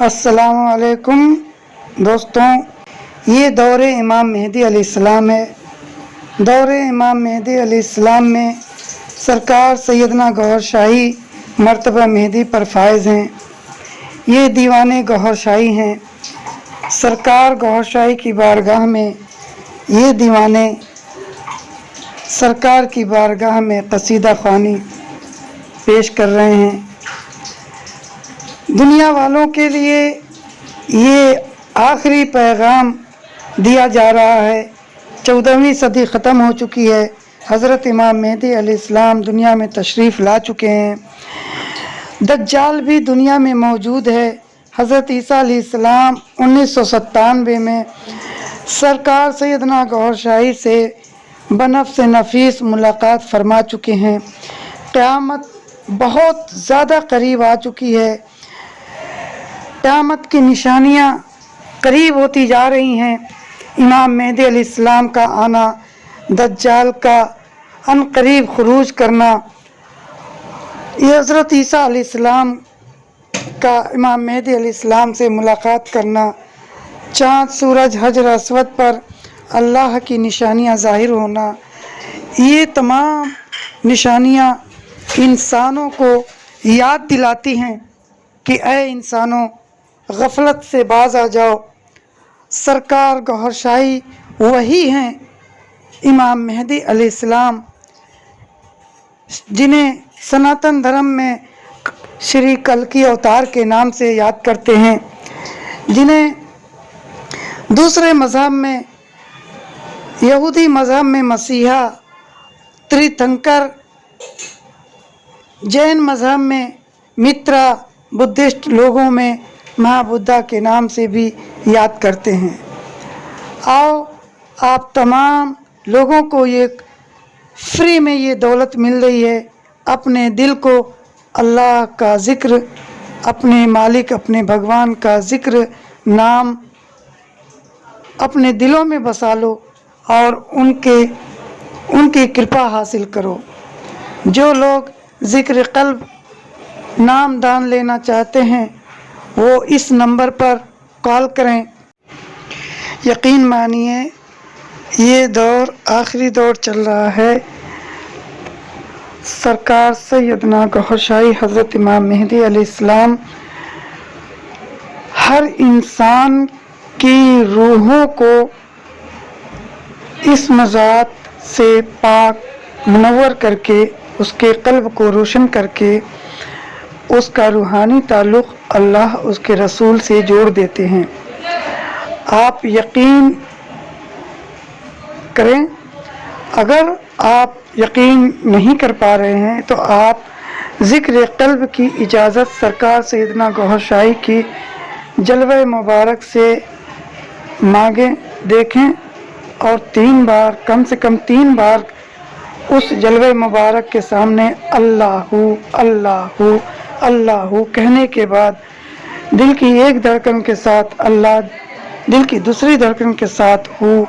अस्सलामु अलैकुम दोस्तों, ये दौर इमाम मेहदी अलैहिस्सलाम है। दौर इमाम मेहदी अलैहिस्सलाम में सरकार सैयदना गौहर शाही मर्तबा मेहदी पर फायज़ हैं। ये दीवाने गौहर शाही हैं। सरकार गौहर शाही की बारगाह में ये दीवाने सरकार की बारगाह में कसीदा ख़्वानी पेश कर रहे हैं। दुनिया वालों के लिए ये आखिरी पैगाम दिया जा रहा है। 14वीं सदी ख़त्म हो चुकी है। हज़रत इमाम मेहदी अलैहिस्सलाम दुनिया में तशरीफ़ ला चुके हैं। दज्जाल भी दुनिया में मौजूद है। हज़रत ईसा अलैहिस्सलाम 1997 में सरकार सैयदना गौहर शाही से बनफ्स नफीस मुलाकात फरमा चुके हैं। क़यामत बहुत ज़्यादा करीब आ चुकी है। क़यामत की निशानियाँ करीब होती जा रही हैं। इमाम मेहदी अलैहिस्सलाम का आना, दज्जाल का अनकरीब खुरूज करना, ये हज़रत ईसा अलैहिस्सलाम का इमाम मेहदी अलैहिस्सलाम से मुलाकात करना, चाँद सूरज हजर अस्वद पर अल्लाह की निशानियाँ ज़ाहिर होना, ये तमाम निशानियाँ इंसानों को याद दिलाती हैं कि ऐ इंसानों, गफलत से बाज आ जाओ। सरकार गौहर शाही वही हैं इमाम मेहदी अलैहिस्सलाम, जिन्हें सनातन धर्म में श्री कल्कि अवतार के नाम से याद करते हैं, जिन्हें दूसरे मज़हब में, यहूदी मज़हब में मसीहा, तीर्थंकर, जैन मज़हब में मित्रा, बुद्धिस्ट लोगों में महाबुद्धा के नाम से भी याद करते हैं। आओ, आप तमाम लोगों को ये फ्री में ये दौलत मिल रही है। अपने दिल को अल्लाह का ज़िक्र, अपने मालिक, अपने भगवान का ज़िक्र, नाम अपने दिलों में बसा लो और उनकी कृपा हासिल करो। जो लोग ज़िक्र क़ल्ब नाम दान लेना चाहते हैं वो इस नंबर पर कॉल करें। यकीन मानिए ये दौर आखिरी दौर चल रहा है। सरकार सैयदना गौहर शाही हज़रत इमाम मेहदी अलैहिस्सलाम हर इंसान की रूहों को इस मज़ात से पाक मुनव्वर करके, उसके क़ल्ब को रोशन करके उसका रूहानी ताल्लुक़ अल्लाह उसके रसूल से जोड़ देते हैं। आप यकीन करें, अगर आप यकीन नहीं कर पा रहे हैं तो आप ज़िक्र क़ल्ब की इजाज़त सरकार सैयदना गौहर शाही की जलवे मुबारक से मांगें, देखें और 3 बार, कम से कम 3 बार उस जलवे मुबारक के सामने अल्लाहु अल्लाहु अल्लाहु कहने के बाद दिल की एक धड़कन के साथ अल्लाह, दिल की दूसरी धड़कन के साथ हु,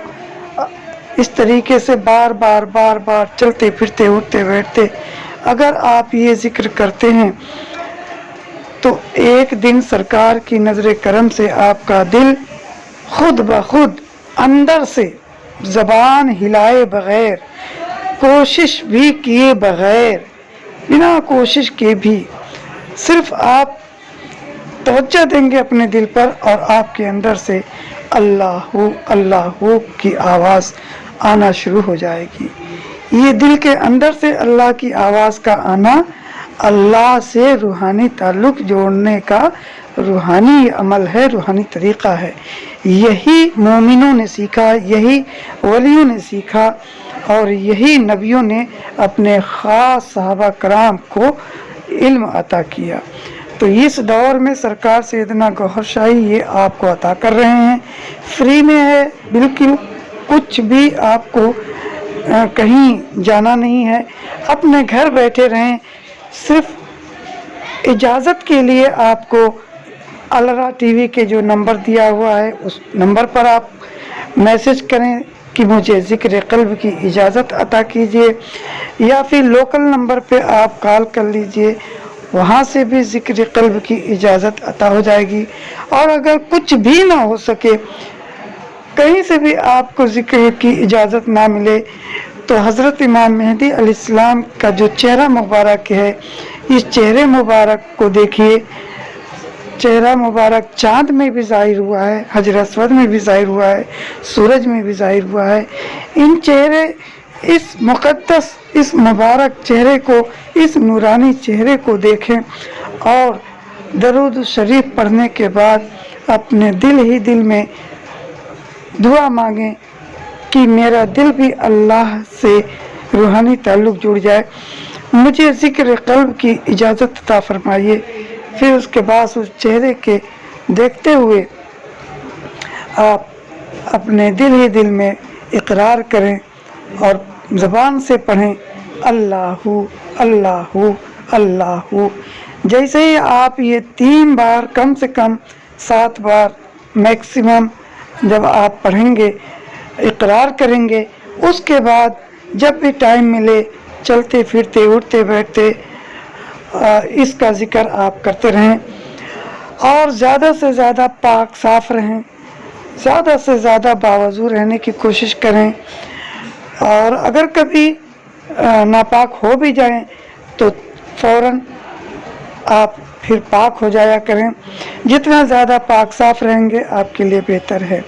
इस तरीके से बार बार चलते फिरते, उठते बैठते अगर आप ये ज़िक्र करते हैं तो एक दिन सरकार की नज़र करम से आपका दिल खुद ब खुद अंदर से ज़बान हिलाए बग़ैर, कोशिश भी किए बग़ैर, बिना कोशिश के भी सिर्फ आप तवज्जो देंगे अपने दिल पर और आपके अंदर से अल्लाहु अल्लाहु की आवाज़ आना शुरू हो जाएगी। ये दिल के अंदर से अल्लाह की आवाज़ का आना अल्लाह से रूहानी ताल्लुक़ जोड़ने का रूहानी अमल है, रूहानी तरीक़ा है। यही मोमिनों ने सीखा, यही वलियों ने सीखा और यही नबियों ने अपने ख़ास सहाबा कराम को इल्म अता किया। तो इस दौर में सरकार सैयदना गौहर शाही ये आपको अता कर रहे हैं। फ्री में है, बिल्कुल कुछ भी आपको कहीं जाना नहीं है। अपने घर बैठे रहें। सिर्फ इजाज़त के लिए आपको अलरा टीवी के जो नंबर दिया हुआ है उस नंबर पर आप मैसेज करें कि मुझे ज़िक्र क़ल्ब की इजाज़त अता कीजिए, या फिर लोकल नंबर पे आप कॉल कर लीजिए। वहाँ से भी ज़िक्र क़ल्ब की इजाज़त अता हो जाएगी। और अगर कुछ भी ना हो सके, कहीं से भी आपको ज़िक्र की इजाज़त ना मिले, तो हज़रत इमाम मेहदी अलैहिस्सलाम का जो चेहरा मुबारक है, इस चेहरे मुबारक को देखिए। चेहरा मुबारक चाँद में भी ज़ाहिर हुआ है, हजर अस्वद में भी ज़ाहिर हुआ है, सूरज में भी ज़ाहिर हुआ है। इन चेहरे, इस मुक़द्दस, इस मुबारक चेहरे को, इस नूरानी चेहरे को देखें और दरूद शरीफ पढ़ने के बाद अपने दिल ही दिल में दुआ मांगें कि मेरा दिल भी अल्लाह से रूहानी ताल्लुक़ जुड़ जाए, मुझे ज़िक्र क़ल्ब की इजाज़त अता फरमाइए। फिर उसके बाद उस चेहरे के देखते हुए आप अपने दिल ही दिल में इकरार करें और ज़बान से पढ़ें अल्लाहु अल्लाहु अल्लाहु। जैसे ही आप ये 3 बार, कम से कम 7 बार मैक्सिमम जब आप पढ़ेंगे, इकरार करेंगे, उसके बाद जब भी टाइम मिले, चलते फिरते उठते बैठते इसका ज़िक्र आप करते रहें। और ज़्यादा से ज़्यादा पाक साफ़ रहें, ज़्यादा से ज़्यादा बावज़ू रहने की कोशिश करें। और अगर कभी नापाक हो भी जाएं तो फ़ौरन आप फिर पाक हो जाया करें। जितना ज़्यादा पाक साफ़ रहेंगे आपके लिए बेहतर है।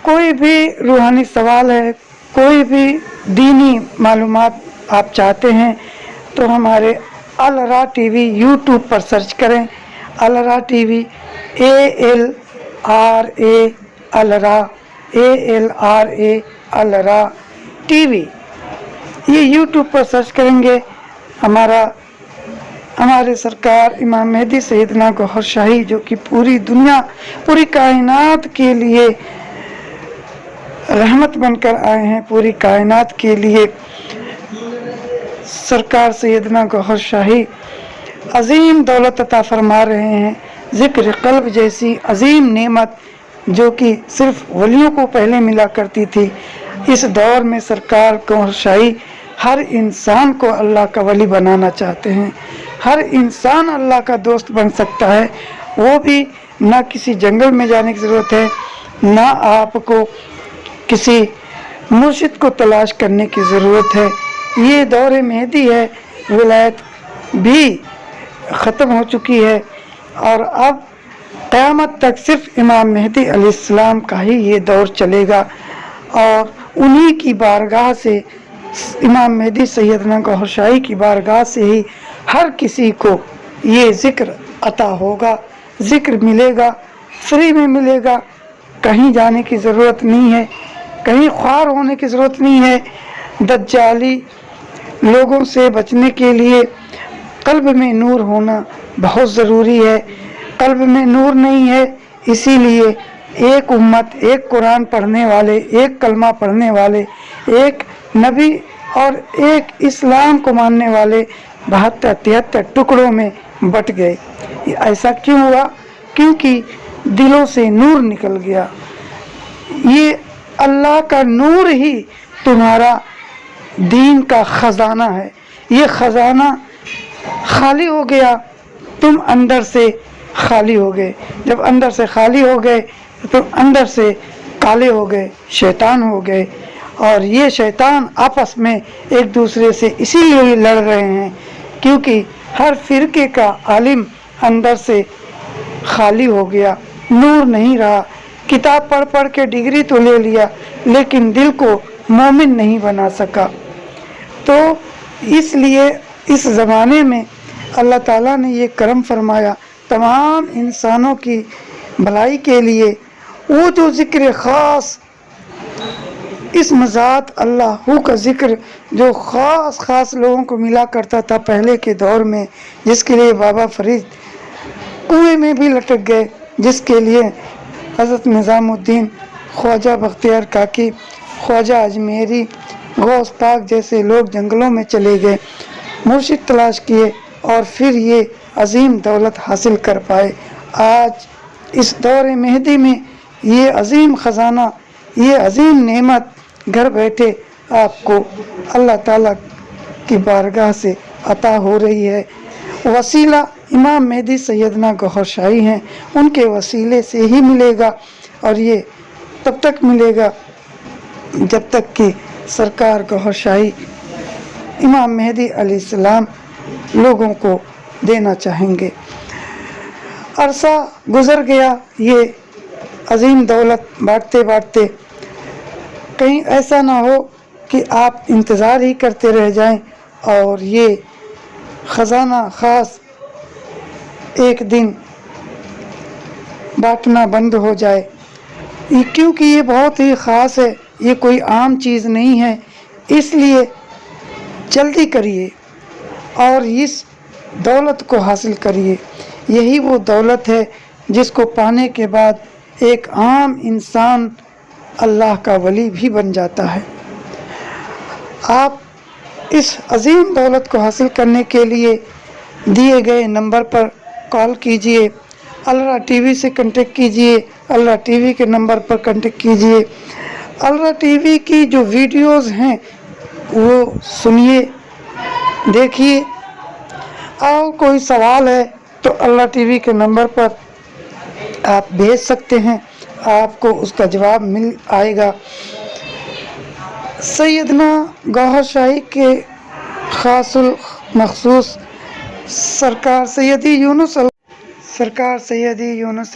कोई भी रूहानी सवाल है, कोई भी दीनी मालूमात आप चाहते हैं तो हमारे अलरा टीवी यूट्यूब पर सर्च करें। अलरा टीवी, ALRA अलरा, ALRA अलरा टीवी, ये यूट्यूब पर सर्च करेंगे। हमारे सरकार इमाम मेहदी सैयदना गौहर शाही, जो कि पूरी दुनिया, पूरी कायनात के लिए रहमत बनकर आए हैं, पूरी कायनात के लिए सरकार सैयदना गौहर शाही अजीम दौलत अता फरमा रहे हैं। ज़िक्र क़ल्ब जैसी अजीम नेमत जो कि सिर्फ वलियों को पहले मिला करती थी, इस दौर में सरकार गौहर शाही हर इंसान को अल्लाह का वली बनाना चाहते हैं। हर इंसान अल्लाह का दोस्त बन सकता है, वो भी ना किसी जंगल में जाने की ज़रूरत है, ना आपको किसी मुर्शिद को तलाश करने की ज़रूरत है। ये दौर मेहदी है, विलायत भी ख़त्म हो चुकी है और अब क़यामत तक सिर्फ इमाम मेहदी अलैहिस्सलाम का ही ये दौर चलेगा। और उन्हीं की बारगाह से, इमाम मेहदी सैयदना गौहर शाही की बारगाह से ही हर किसी को ये ज़िक्र अता होगा, ज़िक्र मिलेगा, फ्री में मिलेगा। कहीं जाने की ज़रूरत नहीं है, कहीं ख्वार होने की ज़रूरत नहीं है। दज्जाली लोगों से बचने के लिए क़ल्ब में नूर होना बहुत ज़रूरी है। क़ल्ब में नूर नहीं है, इसीलिए एक उम्मत, एक कुरान पढ़ने वाले, एक कलमा पढ़ने वाले, एक नबी और एक इस्लाम को मानने वाले 72-73 टुकड़ों में बट गए। ऐसा क्यों हुआ? क्योंकि दिलों से नूर निकल गया। ये अल्लाह का नूर ही तुम्हारा दीन का ख़जाना है। ये ख़जाना खाली हो गया, तुम अंदर से खाली हो गए। जब अंदर से खाली हो गए तो तुम अंदर से काले हो गए, शैतान हो गए। और ये शैतान आपस में एक दूसरे से इसीलिए लड़ रहे हैं क्योंकि हर फ़िरके का आलिम अंदर से खाली हो गया, नूर नहीं रहा। किताब पढ़ पढ़ के डिग्री तो ले लिया लेकिन दिल को मोमिन नहीं बना सका। तो इसलिए इस ज़माने में अल्लाह ताला ने ये करम फरमाया तमाम इंसानों की भलाई के लिए। वो जो ज़िक्र ख़ास, इस मज़ात अल्लाह का ज़िक्र जो ख़ास लोगों को मिला करता था पहले के दौर में, जिसके लिए बाबा फरीद कुएं में भी लटक गए, जिसके लिए हज़रत निज़ामुद्दीन, ख्वाजा बख्तियार काकी, ख्वाजा अजमेरी, गौस पाक जैसे लोग जंगलों में चले गए, मुर्शिद तलाश किए और फिर ये अजीम दौलत हासिल कर पाए। आज इस दौर मेहदी में ये अजीम ख़जाना, ये अजीम नेमत घर बैठे आपको अल्लाह ताला की बारगाह से अता हो रही है। वसीला इमाम मेहदी सैयदना गौहर शाही हैं, उनके वसीले से ही मिलेगा। और ये तब तक मिलेगा जब तक कि सरकार गौहर शाही इमाम मेहदी अलैहिस्सलाम लोगों को देना चाहेंगे। अरसा गुजर गया ये अजीम दौलत बांटते बांटते, कहीं ऐसा ना हो कि आप इंतज़ार ही करते रह जाएं और ये ख़जाना ख़ास एक दिन बांटना बंद हो जाए, क्योंकि ये बहुत ही ख़ास है, ये कोई आम चीज़ नहीं है। इसलिए जल्दी करिए और इस दौलत को हासिल करिए। यही वो दौलत है जिसको पाने के बाद एक आम इंसान अल्लाह का वली भी बन जाता है। आप इस अजीम दौलत को हासिल करने के लिए दिए गए नंबर पर कॉल कीजिए, अलरा टीवी से कांटेक्ट कीजिए, अलरा टीवी के नंबर पर कांटेक्ट कीजिए। अलरा टीवी की जो वीडियोस हैं वो सुनिए, देखिए, और कोई सवाल है तो अलरा टीवी के नंबर पर आप भेज सकते हैं, आपको उसका जवाब मिल आएगा। सैयदना गौहर शाही के खासुल मखसूस सरकार सैयदी यूनुस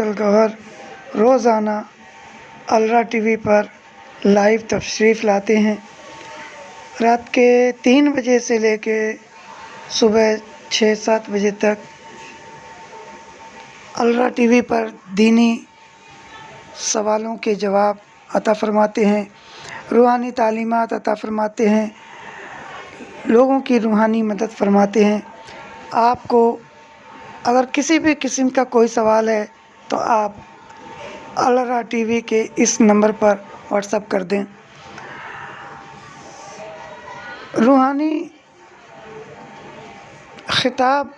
अल गौहर रोज़ाना अलरा टीवी पर लाइव तशरीफ़ लाते हैं। रात के 3 बजे से लेके सुबह 6-7 बजे तक अलरा टीवी पर दीनी सवालों के जवाब अता फरमाते हैं, रूहानी तालीमात अता फरमाते हैं, लोगों की रूहानी मदद फरमाते हैं। आपको अगर किसी भी किस्म का कोई सवाल है तो आप अलरा टीवी के इस नंबर पर व्हाट्सएप कर दें। रूहानी खिताब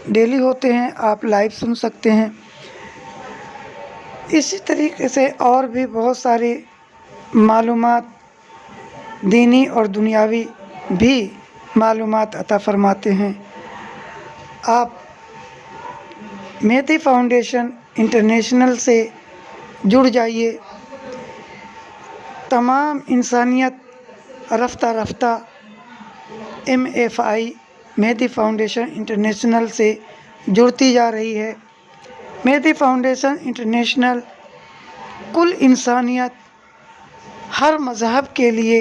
डेली होते हैं, आप लाइव सुन सकते हैं। इसी तरीके से और भी बहुत सारी मालूमात दीनी और दुनियावी भी मालूमात अता फरमाते हैं। आप मेहदी फाउंडेशन इंटरनेशनल से जुड़ जाइए। तमाम इंसानियत रफ्ता रफ्ता MFI मेहदी फाउंडेशन इंटरनेशनल से जुड़ती जा रही है। मेहदी फाउंडेशन इंटरनेशनल कुल इंसानियत हर मज़हब के लिए